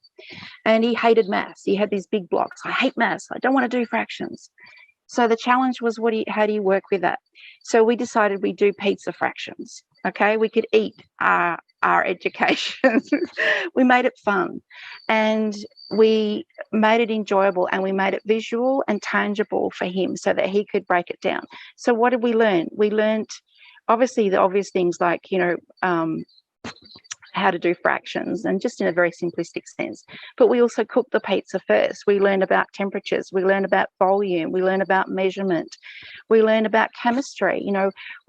And he hated maths. He had these big blocks. I hate maths. I don't want to do fractions. So the challenge was, how do you work with that? So we decided we'd do pizza fractions. Okay, we could eat our education. We made it fun, and we made it enjoyable, and we made it visual and tangible for him so that he could break it down. So what did we learn? We learned obviously the obvious things like, how to do fractions, and just in a very simplistic sense. But we also cooked the pizza first. We learned about temperatures. We learned about volume. We learned about measurement. We learned about chemistry.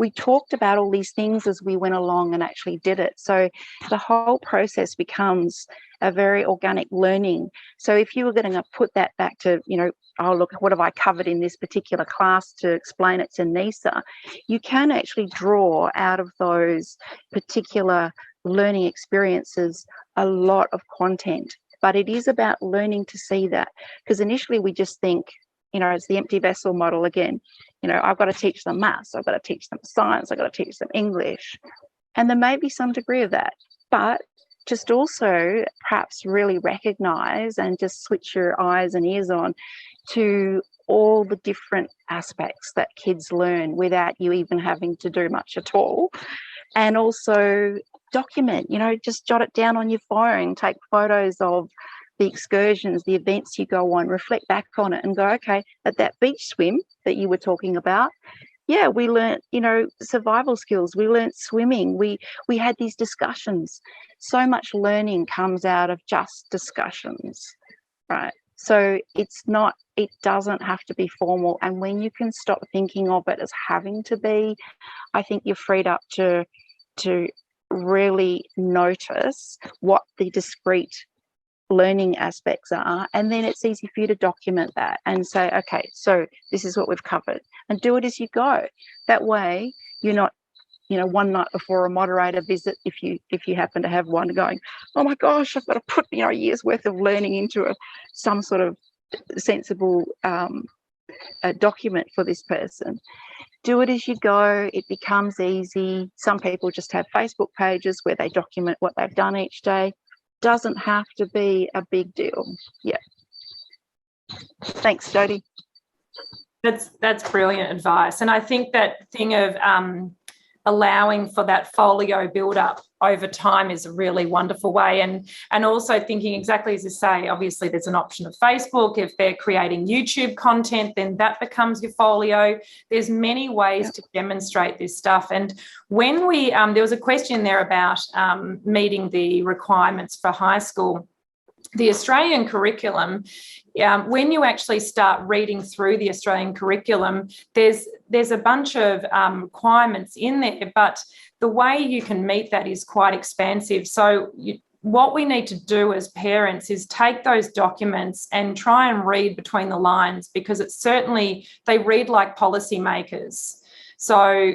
We talked about all these things as we went along and actually did it. So the whole process becomes a very organic learning. So if you were going to put that back to, oh, look, what have I covered in this particular class to explain it to NISA, you can actually draw out of those particular learning experiences a lot of content. But it is about learning to see that, because initially we just think, it's the empty vessel model again. I've got to teach them maths, I've got to teach them science, I've got to teach them English. And there may be some degree of that, but just also perhaps really recognize and just switch your eyes and ears on to all the different aspects that kids learn without you even having to do much at all. And also document, just jot it down on your phone, take photos of the excursions, the events you go on, reflect back on it and go, okay, at that beach swim that you were talking about, yeah, we learnt, survival skills, we learnt swimming, we had these discussions. So much learning comes out of just discussions, right? So it doesn't have to be formal. And when you can stop thinking of it as having to be, I think you're freed up to really notice what the discrete learning aspects are, and then it's easy for you to document that and say, okay, so this is what we've covered, and do it as you go. That way you're not, one night before a moderator visit, if you happen to have one, going, oh my gosh, I've got to put a year's worth of learning into some sort of sensible document for this person. Do it as you go. It becomes easy. Some people just have Facebook pages where they document what they've done each day. Doesn't have to be a big deal. Yeah. Thanks, Jodie. That's brilliant advice. And I think that thing of allowing for that folio build up over time is a really wonderful way. And also thinking exactly as you say, obviously there's an option of Facebook. If they're creating YouTube content, then that becomes your folio. There's many ways to demonstrate this stuff. And when we, there was a question there about meeting the requirements for high school. The Australian curriculum, when you actually start reading through the Australian curriculum, there's a bunch of requirements in there, but the way you can meet that is quite expansive. So what we need to do as parents is take those documents and try and read between the lines, because it's certainly, they read like policymakers. So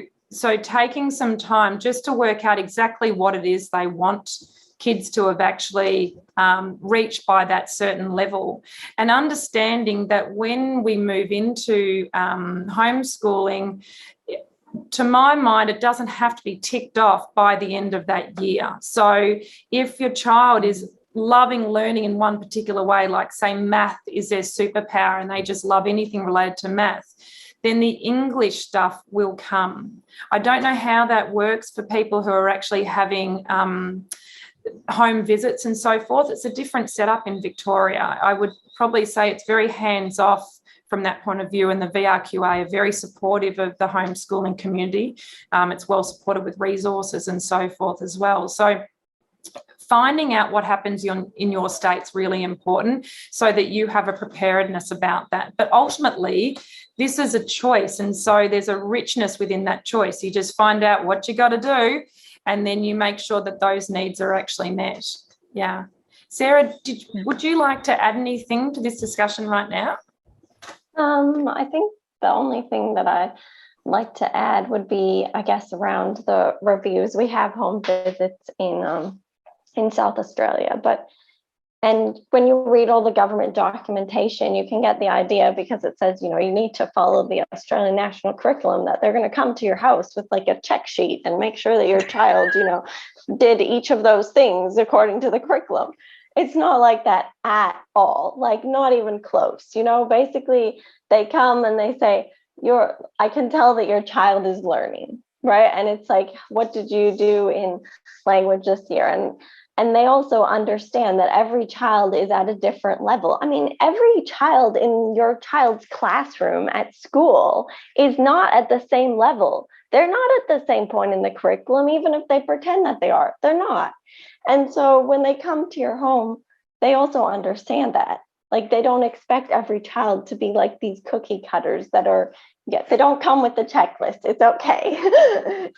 taking some time just to work out exactly what it is they want kids to have actually reached by that certain level, and understanding that when we move into homeschooling, to my mind, it doesn't have to be ticked off by the end of that year. So if your child is loving learning in one particular way, like say math is their superpower and they just love anything related to math, then the English stuff will come. I don't know how that works for people who are actually having home visits and so forth. It's a different setup in Victoria. I would probably say it's very hands-off from that point of view, and the VRQA are very supportive of the homeschooling community. It's well supported with resources and so forth as well. So finding out what happens in your state's really important, so that you have a preparedness about that. But ultimately, this is a choice, and so there's a richness within that choice. You just find out what you got to do, and then you make sure that those needs are actually met. Yeah. Sarah, would you like to add anything to this discussion right now? I think the only thing that I like to add would be, I guess, around the reviews. We have home visits in South Australia, and when you read all the government documentation, you can get the idea, because it says, you need to follow the Australian national curriculum, that they're going to come to your house with like a check sheet and make sure that your child, did each of those things according to the curriculum. It's not like that at all, like not even close. Basically they come and they say, I can tell that your child is learning, right? And it's like, what did you do in language this year? And they also understand that every child is at a different level. I mean, every child in your child's classroom at school is not at the same level. They're not at the same point in the curriculum, even if they pretend that they are. They're not. And so when they come to your home, they also understand that. Like, they don't expect every child to be like these cookie cutters that are, they don't come with the checklist. It's okay.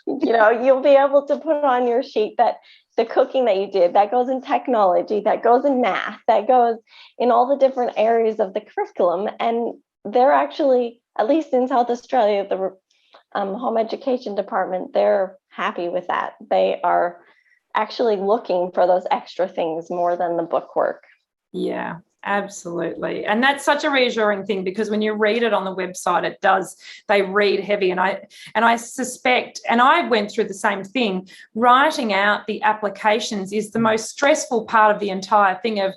You'll be able to put on your sheet that the cooking that you did, that goes in technology, that goes in math, that goes in all the different areas of the curriculum. And they're actually, at least in South Australia, the home education department, they're happy with that. They are actually looking for those extra things more than the book work. Yeah, absolutely. And that's such a reassuring thing, because when you read it on the website, they read heavy. And I suspect, and I went through the same thing, writing out the applications is the most stressful part of the entire thing of,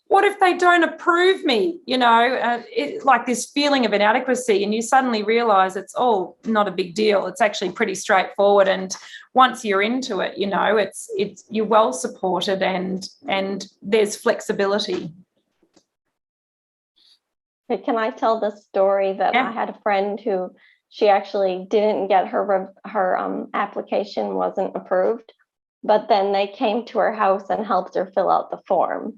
what if they don't approve me? Like this feeling of inadequacy, and you suddenly realise it's all not a big deal. It's actually pretty straightforward. And once you're into it, it's you're well supported and there's flexibility. Can I tell the story that I had a friend who, she actually didn't get her application wasn't approved, but then they came to her house and helped her fill out the form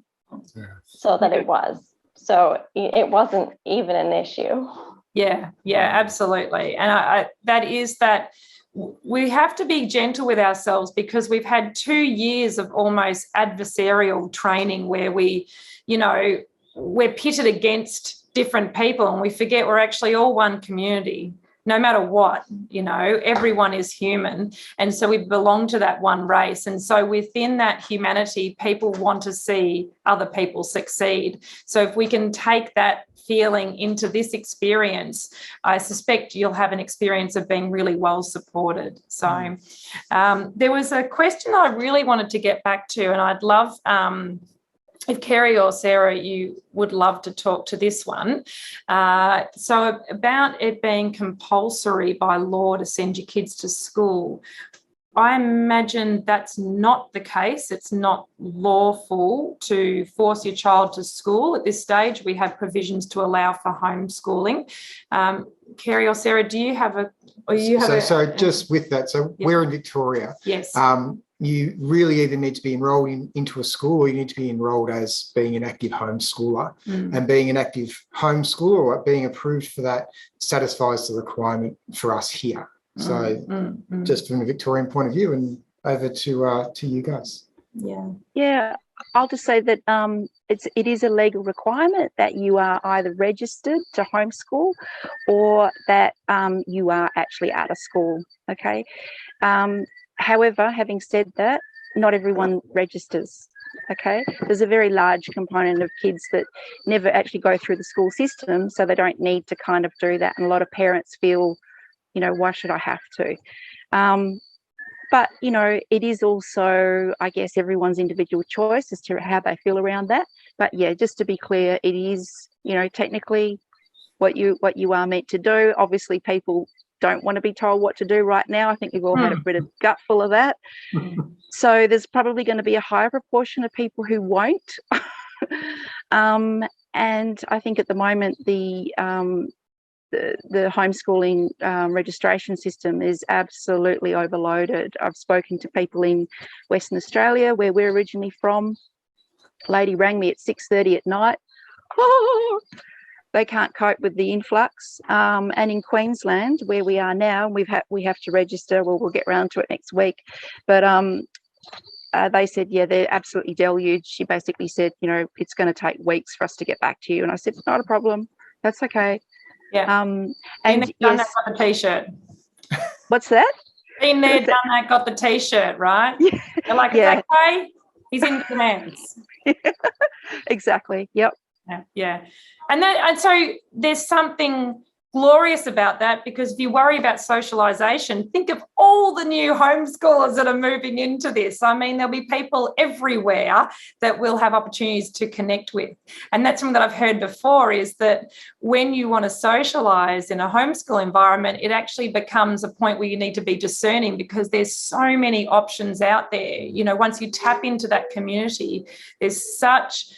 so that it was. So it wasn't even an issue. Yeah, absolutely. And that we have to be gentle with ourselves, because we've had 2 years of almost adversarial training where we're pitted against different people, and we forget we're actually all one community. No matter what, everyone is human. And so we belong to that one race. And so within that humanity, people want to see other people succeed. So if we can take that feeling into this experience, I suspect you'll have an experience of being really well supported. So there was a question I really wanted to get back to, and I'd love if Kerry or Sarah, you would love to talk to this one. So about it being compulsory by law to send your kids to school, I imagine that's not the case. It's not lawful to force your child to school at this stage. We have provisions to allow for homeschooling. Kerry or Sarah, do you have a... So just with that, we're in Victoria. Yes. You really either need to be enrolled into a school, or you need to be enrolled as being an active homeschooler. And being an active homeschooler, or being approved for that, satisfies the requirement for us here. So just from a Victorian point of view, and over to you guys. Yeah, I'll just say that it is a legal requirement that you are either registered to homeschool, or that you are actually at a school. Okay. However, having said that, not everyone registers. Okay, there's a very large component of kids that never actually go through the school system, so they don't need to kind of do that. And a lot of parents feel, why should I have to? But, it is also, I guess, everyone's individual choice as to how they feel around that. But yeah, just to be clear, it is, technically what you are meant to do. Obviously, people don't want to be told what to do right now. I think we've all had a bit of gutful of that. So there's probably going to be a higher proportion of people who won't. And I think at the moment the homeschooling registration system is absolutely overloaded. I've spoken to people in Western Australia, where we're originally from. A lady rang me at 6:30 at night. Oh, they can't cope with the influx. And in Queensland, where we are now, we have to register. Well, we'll get around to it next week. But they said, yeah, they're absolutely deluged. She basically said, it's going to take weeks for us to get back to you. And I said, not a problem. That's okay. Yeah. And yes, on a t-shirt. What's that? Been there, done that, got the T-shirt, right? Yeah. They're like, Yeah. it's okay, he's in good hands. Exactly. Yep. Yeah. And so there's something glorious about that, because if you worry about socialization, think of all the new homeschoolers that are moving into this. I mean, there'll be people everywhere that will have opportunities to connect with. And that's something that I've heard before, is that when you want to socialize in a homeschool environment, it actually becomes a point where you need to be discerning, because there's so many options out there. You know, once you tap into that community, there's such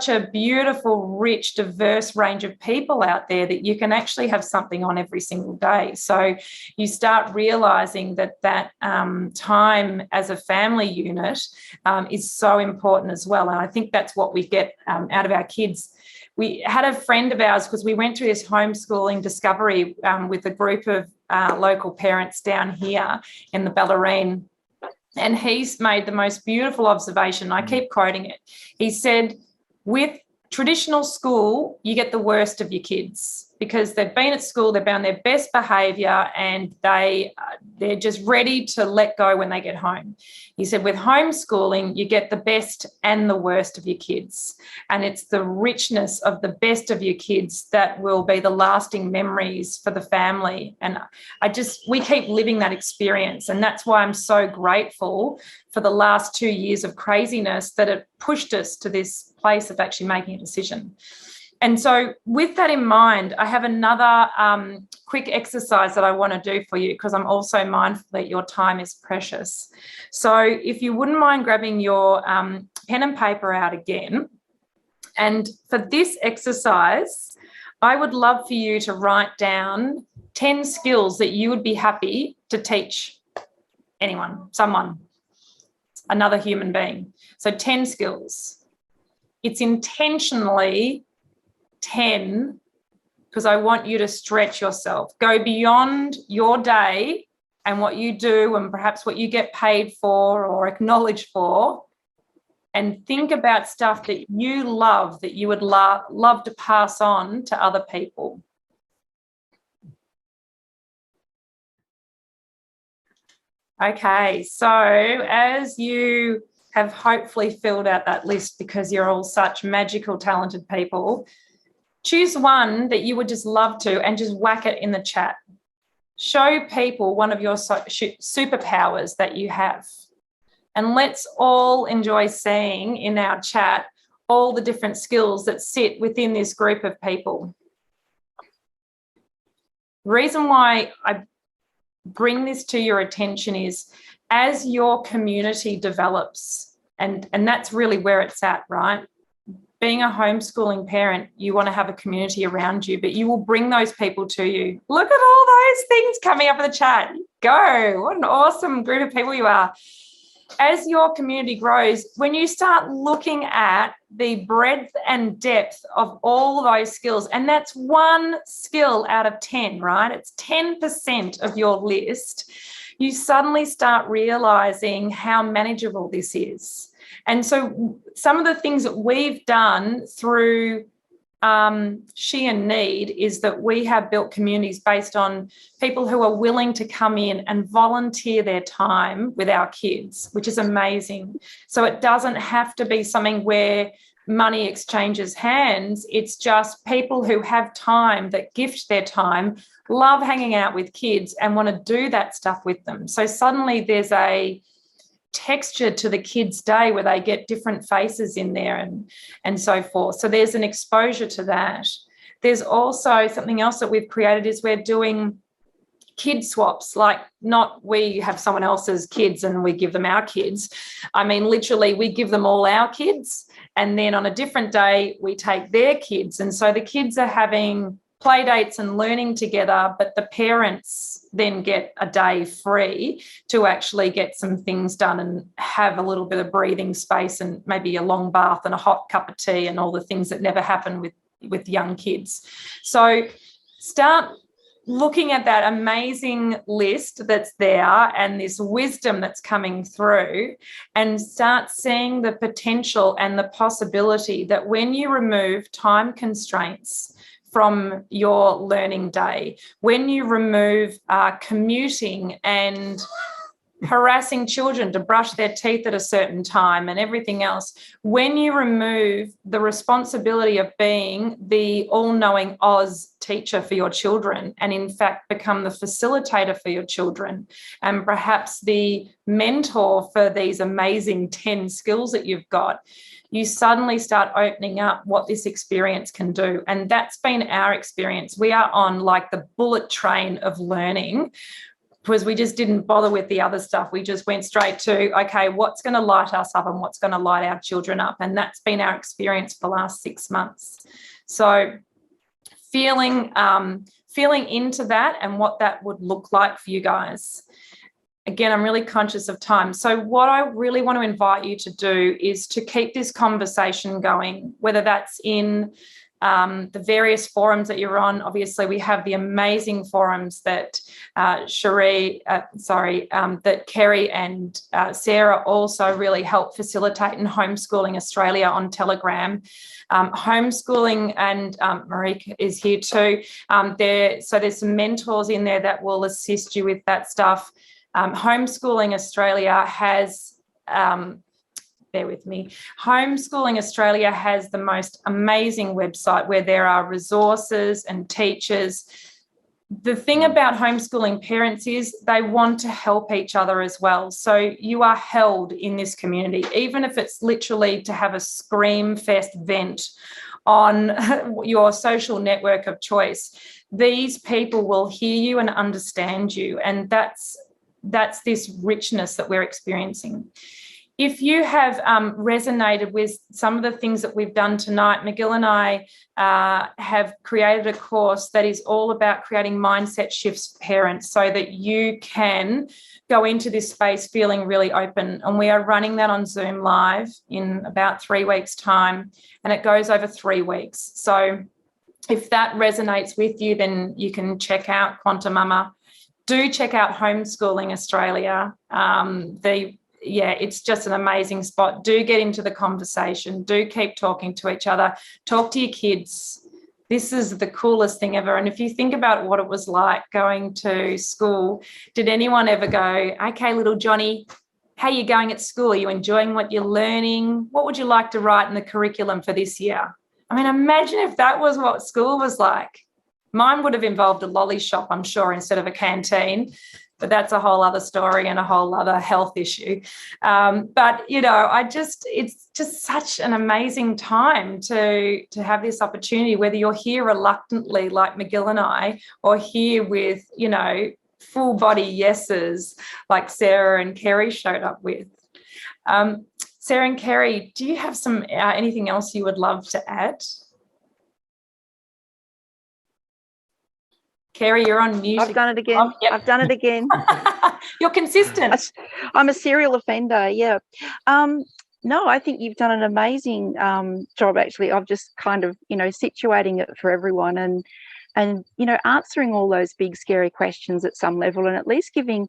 a beautiful, rich, diverse range of people out there that you can actually have something on every single day. So you start realizing that time as a family unit is so important as well. And I think that's what we get out of our kids. We had a friend of ours, because we went through this homeschooling discovery with a group of local parents down here in the Bellarine. And he's made the most beautiful observation. I keep quoting it. He said, with traditional school, you get the worst of your kids, because they've been at school, they've been on their best behaviour, and they're just ready to let go when they get home. He said, with homeschooling, you get the best and the worst of your kids. And it's the richness of the best of your kids that will be the lasting memories for the family. And we keep living that experience. And that's why I'm so grateful for the last 2 years of craziness that it pushed us to this place of actually making a decision. And so with that in mind, I have another quick exercise that I want to do for you, because I'm also mindful that your time is precious. So if you wouldn't mind grabbing your pen and paper out again. And for this exercise, I would love for you to write down 10 skills that you would be happy to teach someone, another human being. So 10 skills. It's intentionally 10, because I want you to stretch yourself. Go beyond your day and what you do and perhaps what you get paid for or acknowledged for, and think about stuff that you love, that you would love to pass on to other people. Okay, so as you have hopefully filled out that list, because you're all such magical, talented people, choose one that you would just love to and just whack it in the chat. Show people one of your superpowers that you have. And let's all enjoy seeing in our chat all the different skills that sit within this group of people. The reason why I bring this to your attention is, as your community develops, and that's really where it's at, right? Being a homeschooling parent, you want to have a community around you, but you will bring those people to you. Look at all those things coming up in the chat. Go. What an awesome group of people you are. As your community grows, when you start looking at the breadth and depth of all of those skills, and that's one skill out of 10, right? It's 10% of your list. You suddenly start realizing how manageable this is. And so some of the things that we've done through She and Need is that we have built communities based on people who are willing to come in and volunteer their time with our kids, which is amazing. So it doesn't have to be something where money exchanges hands. It's just people who have time, that gift their time, love hanging out with kids and want to do that stuff with them. So suddenly there's a texture to the kids' day where they get different faces in there and so forth. So there's an exposure to that. There's also something else that we've created is we're doing kid swaps, like not we have someone else's kids and we give them our kids. I mean, literally we give them all our kids, and then on a different day we take their kids. And so the kids are having play dates and learning together, but the parents then get a day free to actually get some things done and have a little bit of breathing space and maybe a long bath and a hot cup of tea and all the things that never happen with young kids. So start looking at that amazing list that's there and this wisdom that's coming through, and start seeing the potential and the possibility that when you remove time constraints from your learning day, when you remove commuting and harassing children to brush their teeth at a certain time and everything else, when you remove the responsibility of being the all-knowing Oz teacher for your children and in fact become the facilitator for your children and perhaps the mentor for these amazing 10 skills that you've got, you suddenly start opening up what this experience can do. And that's been our experience. We are on like the bullet train of learning, because we just didn't bother with the other stuff. We just went straight to, okay, what's going to light us up and what's going to light our children up? And that's been our experience for the last 6 months. So feeling into that and what that would look like for you guys. Again, I'm really conscious of time. So what I really want to invite you to do is to keep this conversation going, whether that's in the various forums that you're on. Obviously, we have the amazing forums that that Kerry and Sarah also really help facilitate in Homeschooling Australia on Telegram. Homeschooling, and Marika is here too. So there's some mentors in there that will assist you with that stuff. Homeschooling Australia has bear with me. Homeschooling Australia has the most amazing website where there are resources and teachers. The thing about homeschooling parents is they want to help each other as well. So you are held in this community, even if it's literally to have a scream fest vent on your social network of choice. These people will hear you and understand you. And that's this richness that we're experiencing. If you have resonated with some of the things that we've done tonight, McGill and I have created a course that is all about creating mindset shifts for parents so that you can go into this space feeling really open. And we are running that on Zoom Live in about 3 weeks' time, and it goes over 3 weeks. So if that resonates with you, then you can check out QuantiMama. Do check out Homeschooling Australia. It's just an amazing spot. Do get into the conversation. Do keep talking to each other. Talk to your kids. This is the coolest thing ever. And if you think about what it was like going to school, did anyone ever go, okay, little Johnny, how are you going at school? Are you enjoying what you're learning? What would you like to write in the curriculum for this year? I mean, imagine if that was what school was like. Mine would have involved a lolly shop, I'm sure, instead of a canteen. But that's a whole other story and a whole other health issue. But, it's just such an amazing time to have this opportunity, whether you're here reluctantly like McGill and I, or here with, full body yeses like Sarah and Kerry showed up with. Sarah and Kerry, do you have anything else you would love to add? Kerry, you're on mute. I've done it again. Oh, yep. I've done it again. You're consistent. I'm a serial offender, yeah. No, I think you've done an amazing job, actually, of just kind of, situating it for everyone and answering all those big, scary questions at some level, and at least giving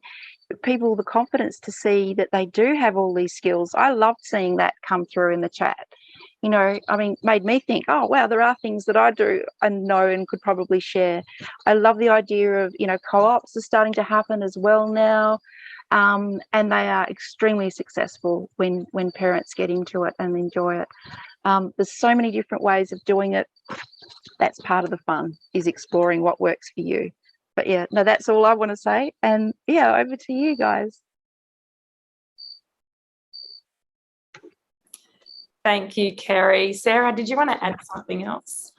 people the confidence to see that they do have all these skills. I loved seeing that come through in the chat. Made me think, oh, wow, there are things that I do and know and could probably share. I love the idea of, co-ops are starting to happen as well now. And they are extremely successful when parents get into it and enjoy it. There's so many different ways of doing it. That's part of the fun, is exploring what works for you. But yeah, no, that's all I want to say. And yeah, over to you guys. Thank you, Kerry. Sarah, did you want to add something else?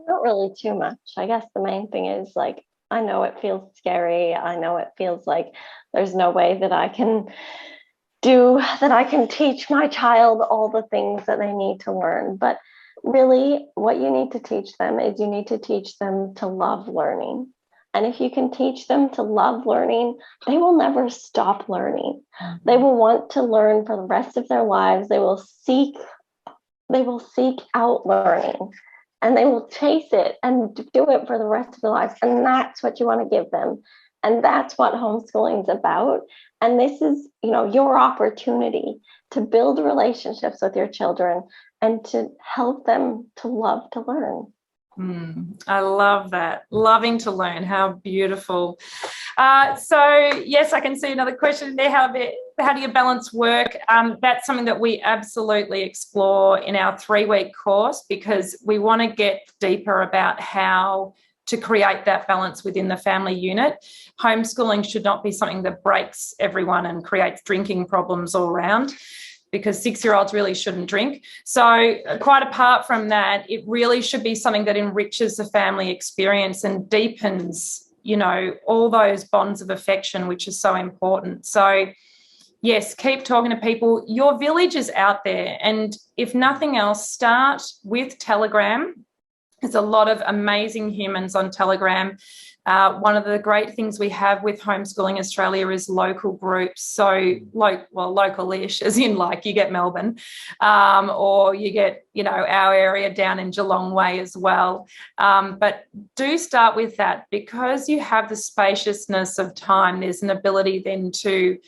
Not really too much. I guess the main thing is, I know it feels scary. I know it feels like there's no way that I can teach my child all the things that they need to learn. But really, what you need to teach them is you need to teach them to love learning. And if you can teach them to love learning, they will never stop learning. They will want to learn for the rest of their lives. They will seek out learning, and they will chase it and do it for the rest of their lives. And that's what you want to give them. And that's what homeschooling is about. And this is, your opportunity to build relationships with your children and to help them to love to learn. I love that. Loving to learn. How beautiful. So, yes, I can see another question there. How do you balance work? That's something that we absolutely explore in our 3-week course, because we want to get deeper about how to create that balance within the family unit. Homeschooling should not be something that breaks everyone and creates drinking problems all around, because 6-year-olds really shouldn't drink. So quite apart from that, it really should be something that enriches the family experience and deepens, all those bonds of affection, which is so important. So yes, keep talking to people. Your village is out there. And if nothing else, start with Telegram. There's a lot of amazing humans on Telegram. One of the great things we have with Homeschooling Australia is local groups. So, local-ish, as in like you get Melbourne, or you get, our area down in Geelong Way as well. But do start with that, because you have the spaciousness of time. There's an ability then to,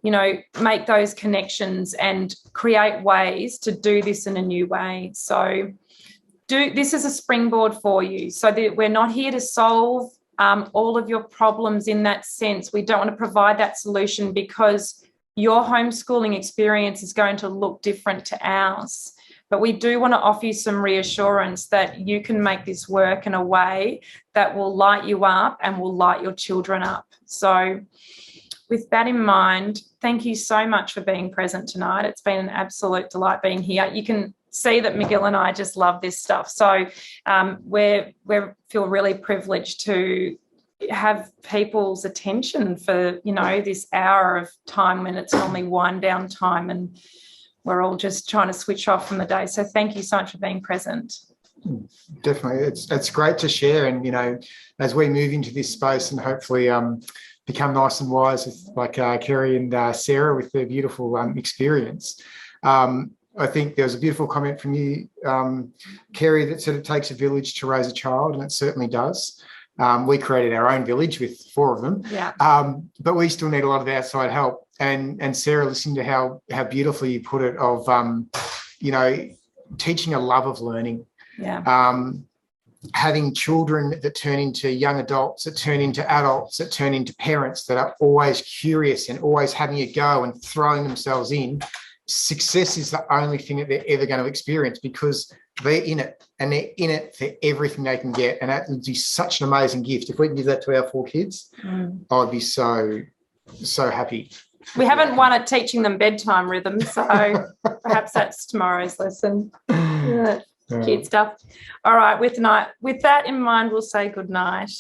make those connections and create ways to do this in a new way. So this is a springboard for you, so that we're not here to solve all of your problems in that sense. We don't want to provide that solution, because your homeschooling experience is going to look different to ours. But we do want to offer you some reassurance that you can make this work in a way that will light you up and will light your children up. So with that in mind, thank you so much for being present tonight. It's been an absolute delight being here. You can see that McGill and I just love this stuff. So we feel really privileged to have people's attention for, this hour of time when it's normally wind down time, and we're all just trying to switch off from the day. So thank you so much for being present. Definitely. It's great to share. And, as we move into this space and hopefully become nice and wise with like Kerry and Sarah with their beautiful experience. I think there was a beautiful comment from you, Kerry, that said it takes a village to raise a child, and it certainly does. We created our own village with 4 of them, but we still need a lot of outside help. And Sarah, listening to how beautifully you put it, of teaching a love of learning. Having children that turn into young adults, that turn into adults, that turn into parents that are always curious and always having a go and throwing themselves in. Success is the only thing that they're ever going to experience, because they're in it, and they're in it for everything they can get. And that would be such an amazing gift. If we can give that to our 4 kids, I'd be so happy. We haven't won at teaching them bedtime rhythms, so perhaps that's tomorrow's lesson. Cute stuff. All right, with that in mind, we'll say good night.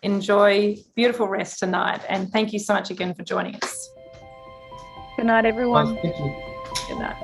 Enjoy beautiful rest tonight, and thank you so much again for joining us. Good night, everyone. Thank you. Good night.